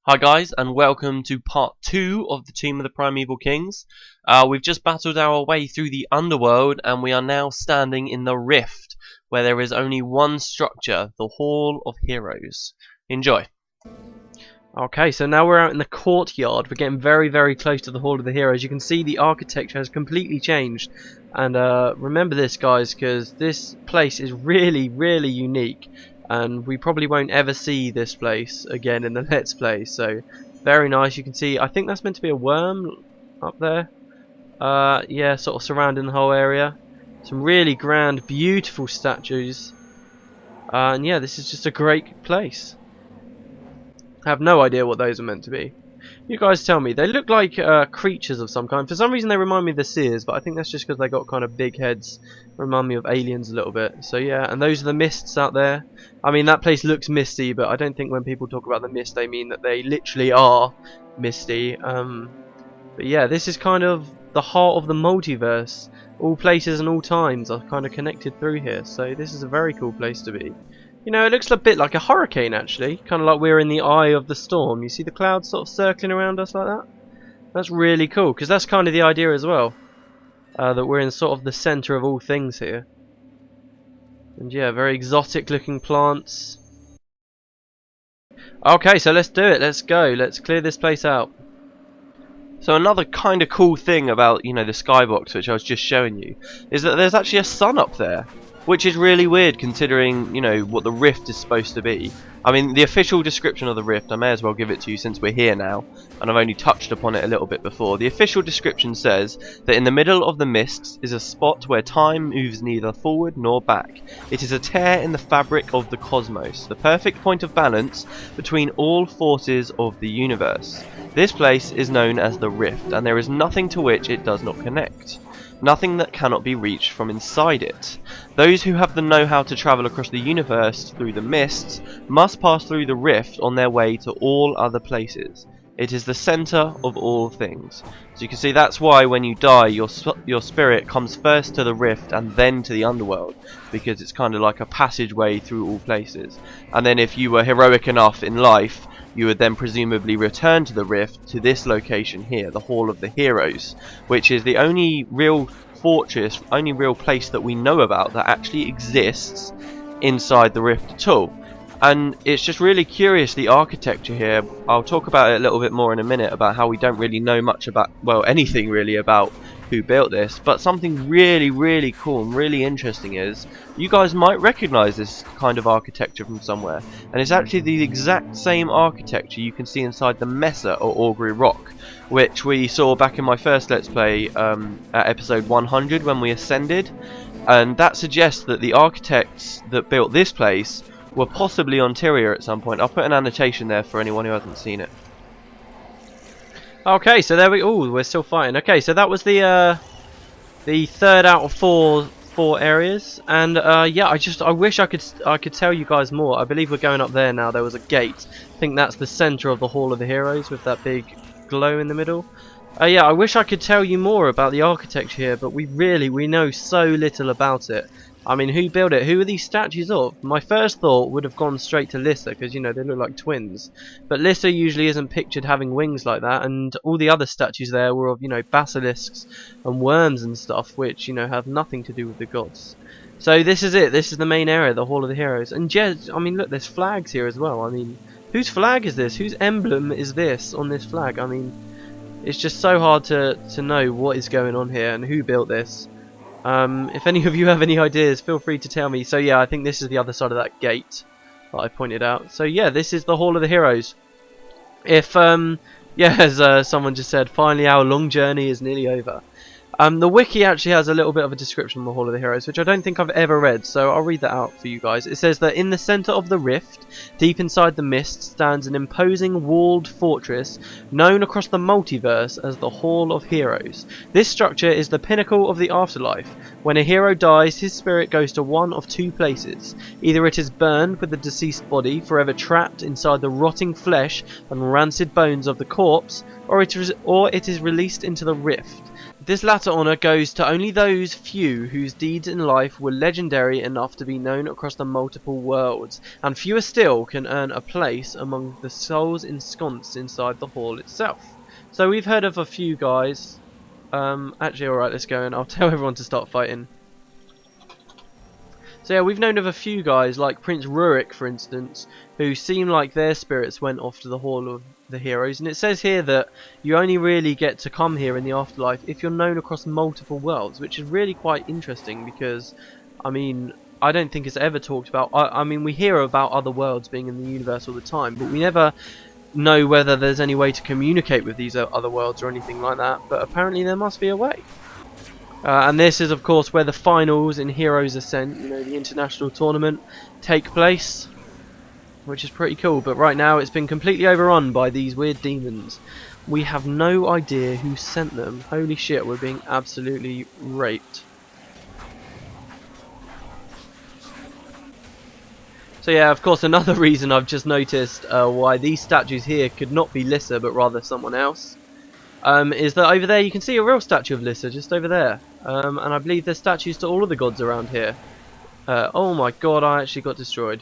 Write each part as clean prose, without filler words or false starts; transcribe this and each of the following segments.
Hi guys, and welcome to part 2 of the Tomb of the Primeval Kings. We've just battled our way through the underworld, and we are now standing in the Rift, where there is only one structure, the Hall of Heroes. Enjoy. Okay, so now we're out in the courtyard. We're getting very close to the Hall of the Heroes. You can see the architecture has completely changed. And remember this, guys, because this place is really unique. And we probably won't ever see this place again in the Let's Play. So, very nice. You can see, I think that's meant to be a worm up there. Yeah, sort of surrounding the whole area. Some really grand, beautiful statues. And yeah, this is just a great place. I have no idea what those are meant to be. You guys tell me. They look like creatures of some kind. For some reason they remind me of the seers, but I think that's just because they got kind of big heads. Remind me of aliens a little bit. So yeah, and those are the mists out there. I mean, that place looks misty, but I don't think when people talk about the mist they mean that they literally are misty. But yeah, this is kind of the heart of the multiverse. All places and all times are kind of connected through here. So this is a very cool place to be. You know, it looks a bit like a hurricane actually, kind of like we're in the eye of the storm. You see the clouds sort of circling around us like that? That's really cool, because that's kind of the idea as well. That we're in sort of the centre of all things here. And yeah, very exotic looking plants. Okay, so let's do it, let's go, let's clear this place out. So another kind of cool thing about, the skybox, which I was just showing you, is that there's actually a sun up there. Which is really weird considering, what the Rift is supposed to be. I mean, the official description of the Rift, I may as well give it to you since we're here now, and I've only touched upon it a little bit before. The official description says that in the middle of the mists is a spot where time moves neither forward nor back. It is a tear in the fabric of the cosmos, the perfect point of balance between all forces of the universe. This place is known as the Rift, and there is nothing to which it does not connect. Nothing that cannot be reached from inside it. Those who have the know-how to travel across the universe through the mists must pass through the Rift on their way to all other places. It is the centre of all things. So you can see that's why when you die, your spirit comes first to the Rift and then to the underworld, because it's kind of like a passageway through all places. And then if you were heroic enough in life, you would then presumably return to the Rift to this location here, the Hall of the Heroes, which is the only real fortress, only real place that we know about that actually exists inside the Rift at all. And it's just really curious, the architecture here. I'll talk about it a little bit more in a minute, about how we don't really know much about, well, anything really about who built this, but something really cool and really interesting is you guys might recognize this kind of architecture from somewhere, and it's actually the exact same architecture you can see inside the Mesa or Augury Rock, which we saw back in my first Let's Play at episode 100 when we ascended. And that suggests that the architects that built this place were possibly on Tyria at some point. I'll put an annotation there for anyone who hasn't seen it. Okay, so there we. Oh, we're still fighting. Okay, so that was the third out of four areas, and yeah, I wish I could tell you guys more. I believe we're going up there now. There was a gate. I think that's the centre of the Hall of the Heroes with that big glow in the middle. Yeah, I wish I could tell you more about the architecture here, but we know so little about it. I mean, who built it? Who are these statues of? My first thought would have gone straight to Lissa, because, they look like twins. But Lissa usually isn't pictured having wings like that, and all the other statues there were of, basilisks and worms and stuff, which, have nothing to do with the gods. So this is it. This is the main area, the Hall of the Heroes. And yeah, I mean, look, there's flags here as well. I mean, whose flag is this? Whose emblem is this on this flag? I mean, it's just so hard to know what is going on here and who built this. If any of you have any ideas, feel free to tell me. So yeah, I think this is the other side of that gate that I pointed out. So yeah, this is the Hall of the Heroes. If yeah, as someone just said, finally our long journey is nearly over. The wiki actually has a little bit of a description of the Hall of the Heroes, which I don't think I've ever read, so I'll read that out for you guys. It says that in the centre of the Rift, deep inside the mist, stands an imposing walled fortress known across the multiverse as the Hall of Heroes. This structure is the pinnacle of the afterlife. When a hero dies, his spirit goes to one of two places. Either it is burned with the deceased body, forever trapped inside the rotting flesh and rancid bones of the corpse, or it is released into the Rift. This latter honour goes to only those few whose deeds in life were legendary enough to be known across the multiple worlds, and fewer still can earn a place among the souls ensconced inside the hall itself. So we've heard of a few guys. Actually, alright, let's go and I'll tell everyone to start fighting. So yeah, we've known of a few guys, like Prince Rurik, for instance, who seem like their spirits went off to the Hall of the Heroes. And it says here that you only really get to come here in the afterlife if you're known across multiple worlds, which is really quite interesting because, I mean, I don't think it's ever talked about. I mean, we hear about other worlds being in the universe all the time, but we never know whether there's any way to communicate with these other worlds or anything like that. But apparently there must be a way. And this is, of course, where the finals in Heroes Ascent, you know, the international tournament, take place, which is pretty cool. But right now, it's been completely overrun by these weird demons. We have no idea who sent them. Holy shit, we're being absolutely raped. So yeah, of course, another reason I've just noticed why these statues here could not be Lissa, but rather someone else. Is that over there you can see a real statue of Lissa just over there, and I believe there's statues to all of the gods around here. Oh my god, I actually got destroyed.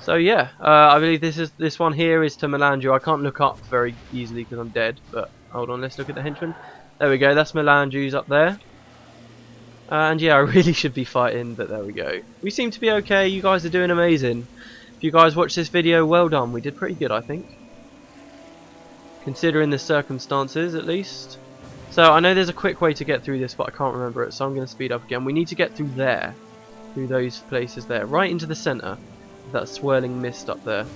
So yeah, I believe this one here is to Melandru. I can't look up very easily because I'm dead, but hold on, let's look at the henchman. There we go, that's Melandru's up there. And yeah, I really should be fighting, but there we go. We seem to be okay, you guys are doing amazing. If you guys watched this video, well done, we did pretty good I think. Considering the circumstances, at least. So I know there's a quick way to get through this, but I can't remember it, so I'm going to speed up again. We need to get through there, through those places there, right into the centre, that swirling mist up there.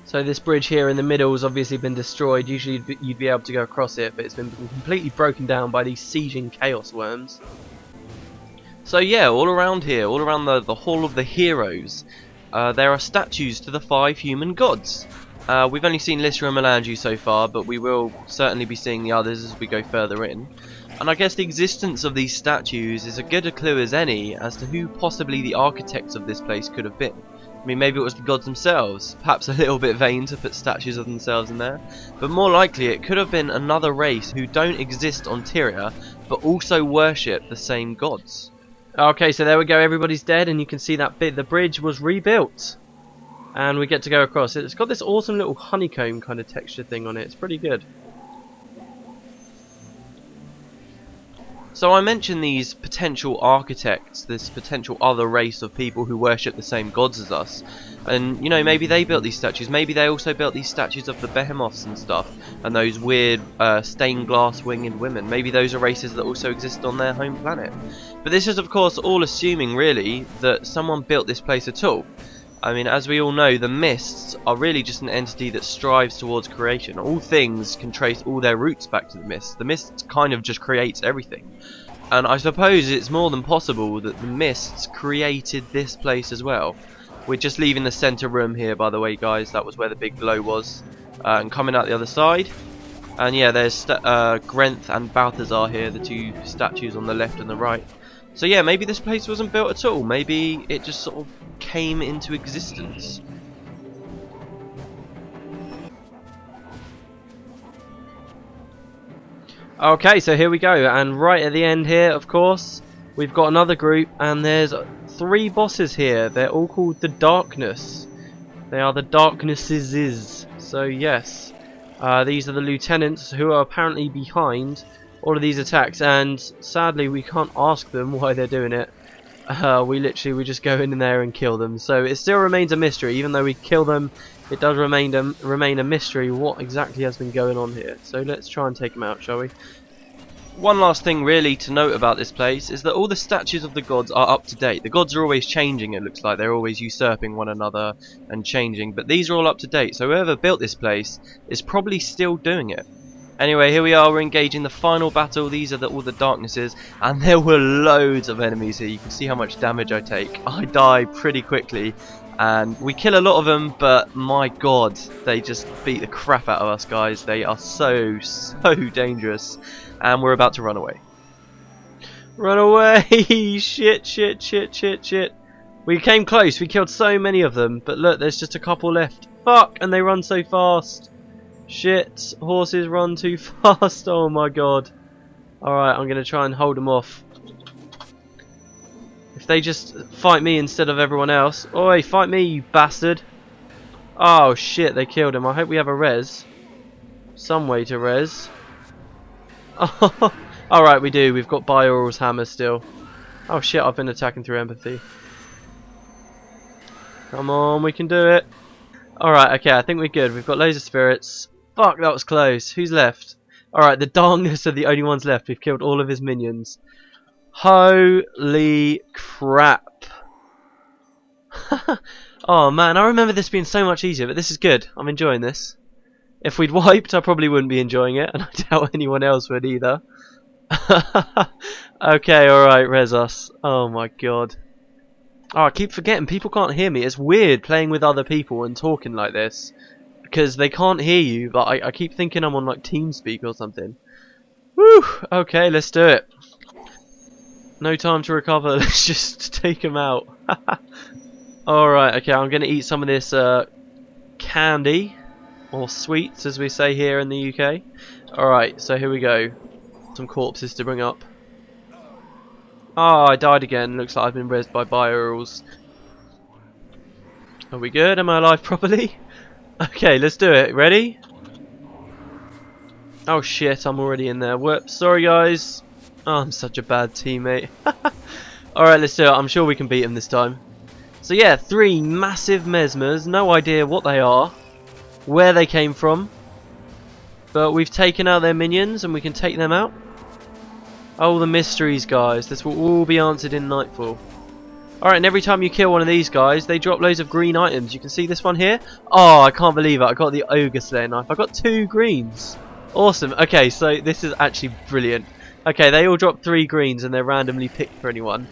So this bridge here in the middle has obviously been destroyed. Usually you'd be able to go across it, but it's been completely broken down by these sieging chaos worms. So yeah, all around here, all around the Hall of the Heroes, there are statues to the 5 human gods. We've only seen Lissa and Melandru so far, but we will certainly be seeing the others as we go further in. And I guess the existence of these statues is as good a clue as any as to who possibly the architects of this place could have been. I mean, maybe it was the gods themselves, perhaps a little bit vain to put statues of themselves in there, but more likely it could have been another race who don't exist on Tyria, but also worship the same gods. Okay, so there we go, everybody's dead, and you can see that bit, the bridge was rebuilt. And we get to go across it. It's got this awesome little honeycomb kind of texture thing on it, it's pretty good. So I mentioned these potential architects, this potential other race of people who worship the same gods as us. And, you know, maybe they built these statues, maybe they also built these statues of the behemoths and stuff, and those weird stained glass winged women. Maybe those are races that also exist on their home planet. But this is of course all assuming really that someone built this place at all. I mean, as we all know, the mists are really just an entity that strives towards creation. All things can trace all their roots back to the mist. The mist kind of just creates everything. And I suppose it's more than possible that the mists created this place as well. We're just leaving the centre room here, by the way, guys. That was where the big glow was. And coming out the other side. And yeah, there's Grenth and Balthazar here, the 2 statues on the left and the right. So yeah, maybe this place wasn't built at all. Maybe it just sort of came into existence. Okay, so here we go, and right at the end here, of course, we've got another group, and there's 3 bosses here. They're all called the Darkness. They are the Darknesses. So yes, these are the lieutenants who are apparently behind all of these attacks, and sadly we can't ask them why they're doing it. We just go in there and kill them. So it still remains a mystery, even though we kill them. It does remain a mystery what exactly has been going on here. So let's try and take them out, shall we? One last thing really to note about this place is that all the statues of the gods are up to date. The gods are always changing, it looks like. They're always usurping one another and changing. But these are all up to date, so whoever built this place is probably still doing it. Anyway, here we are, we're engaging the final battle. These are all the Darknesses, and there were loads of enemies here. You can see how much damage I take. I die pretty quickly, and we kill a lot of them, but my god, they just beat the crap out of us, guys. They are so dangerous, and we're about to run away. Run away! Shit. We came close, we killed so many of them, but look, there's just a couple left. Fuck! And they run so fast. Shit, horses run too fast. Oh my god. Alright, I'm gonna try and hold them off. If they just fight me instead of everyone else. Oi, fight me, you bastard. Oh shit, they killed him. I hope we have a res. Some way to res. Oh, alright, we do. We've got Bioral's hammer still. Oh shit, I've been attacking through empathy. Come on, we can do it. Alright, okay, I think we're good. We've got loads of spirits. Fuck, that was close. Who's left? Alright, the darkness are the only ones left. We've killed all of his minions. Holy crap. Oh man, I remember this being so much easier, but this is good. I'm enjoying this. If we'd wiped, I probably wouldn't be enjoying it, and I doubt anyone else would either. Okay, alright, res us. Oh my god. Oh, I keep forgetting, people can't hear me. It's weird playing with other people and talking like this. Because they can't hear you, but I keep thinking I'm on like TeamSpeak or something. Woo! Okay, let's do it. No time to recover, let's just take them out. Alright, okay, I'm going to eat some of this candy. Or sweets, as we say here in the UK. Alright, so here we go. Some corpses to bring up. Oh, I died again. Looks like I've been rezzed by Biorals. Are we good? Am I alive properly? Okay, let's do it. Ready? Oh shit, I'm already in there. Whoops, sorry guys. Oh, I'm such a bad teammate. Alright, let's do it. I'm sure we can beat him this time. So yeah, 3 massive mesmers. No idea what they are. Where they came from. But we've taken out their minions and we can take them out. Oh, the mysteries, guys. This will all be answered in Nightfall. Alright, and every time you kill one of these guys, they drop loads of green items. You can see this one here. Oh, I can't believe it. I got the Ogre Slayer knife. I got 2 greens. Awesome. Okay, so this is actually brilliant. Okay, they all drop 3 greens and they're randomly picked for anyone.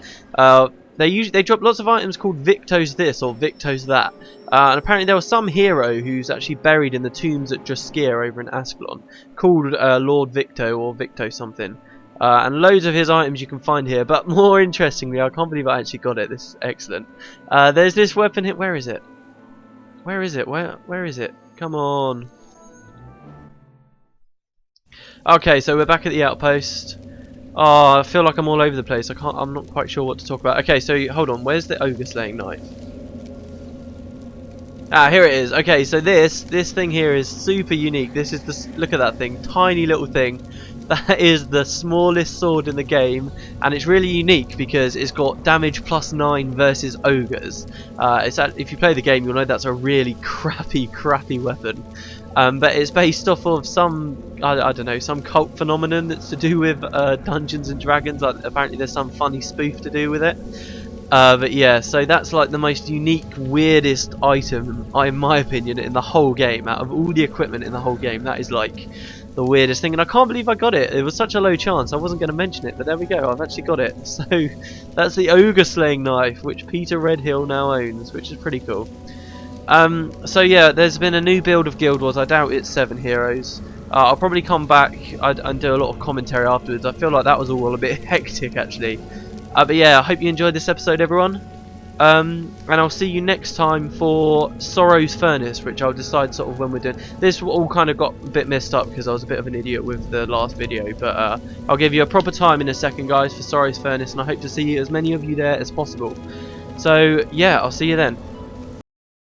They drop lots of items called Victo's this or Victo's that. And apparently there was some hero who's actually buried in the tombs at Juskia over in Ascalon called Lord Victo or Victo something. And loads of his items you can find here, but more interestingly, I can't believe I actually got it. This is excellent. There's this weapon here. Where is it? Where is it? Where is it? Come on. Okay, so we're back at the outpost. Oh, I feel like I'm all over the place. I'm not quite sure what to talk about. Okay, so hold on. Where's the ogre slaying knife? Ah, here it is. Okay, so this thing here is super unique. This is the look at that thing, tiny little thing. That is the smallest sword in the game, and it's really unique because it's got damage +9 versus ogres. If you play the game, you'll know that's a really crappy weapon. But it's based off of some, I don't know, some cult phenomenon that's to do with Dungeons and Dragons. Apparently there's some funny spoof to do with it. But yeah, so that's like the most unique, weirdest item, in my opinion, in the whole game. Out of all the equipment in the whole game, that is like the weirdest thing, and I can't believe I got it. It was such a low chance, I wasn't going to mention it, but there we go, I've actually got it. So that's the ogre slaying knife, which Peter Redhill now owns, which is pretty cool. So yeah, there's been a new build of Guild Wars. I doubt it's 7 heroes. I'll probably come back and do a lot of commentary afterwards. I feel like that was all a bit hectic actually. But yeah, I hope you enjoyed this episode, everyone. And I'll see you next time for Sorrow's Furnace, which I'll decide sort of when we're doing. This all kind of got a bit messed up because I was a bit of an idiot with the last video, but I'll give you a proper time in a second, guys, for Sorrow's Furnace, and I hope to see as many of you there as possible. So yeah, I'll see you then.